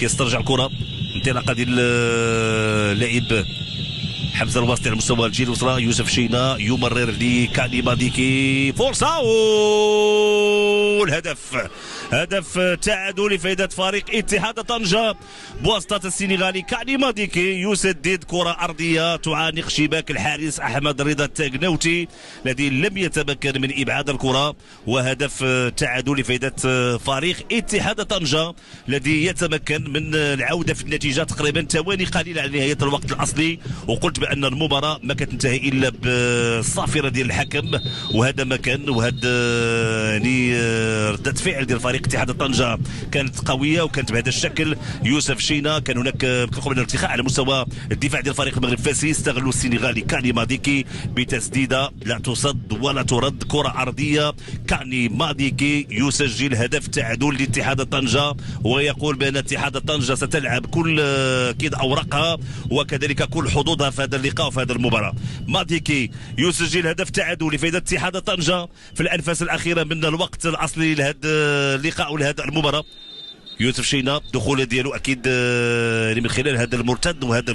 كيسترجع الكره، انطلاقه ديال اللاعب حمزه الواسطي على مستوى الجهه اليسرى. يوسف شينا يمرر لكاني ماديكي، فرصه والهدف. هدف تعادل لفائده فريق اتحاد طنجة بواسطه السنغالي كاني ماديكي. يسدد كره ارضيه تعانق شباك الحارس احمد رضا التاغناوتي الذي لم يتمكن من ابعاد الكره، وهدف تعادل لفائده فريق اتحاد طنجة الذي يتمكن من العوده في النتيجه تقريبا ثواني قليله على نهايه الوقت الاصلي. وقلت بان المباراه ما كتنتهي الا بالصافره ديال الحكم، وهذا ما كان. وهذا يعني رده فعل ديال فريق اتحاد طنجة كانت قويه وكانت بهذا الشكل. يوسف شينا كان هناك كنقول من الارتخاء على مستوى الدفاع ديال فريق المغرب الفاسي. استغلوا السنغالي كاني ماديكي بتسديده لا تصد ولا ترد، كره ارضيه. كاني ماديكي يسجل هدف تعادل لاتحاد طنجة، ويقول بان اتحاد طنجة ستلعب كل كيد اوراقها وكذلك كل حظوظها في هذا اللقاء وفي هذه المباراه. ماديكي يسجل هدف تعادل لفائده اتحاد طنجة في الانفاس الاخيره من الوقت الاصلي لهذا اللقاء ولهذه المباراه. يوسف شينا الدخول ديالو اكيد من خلال هذا المرتد وهذا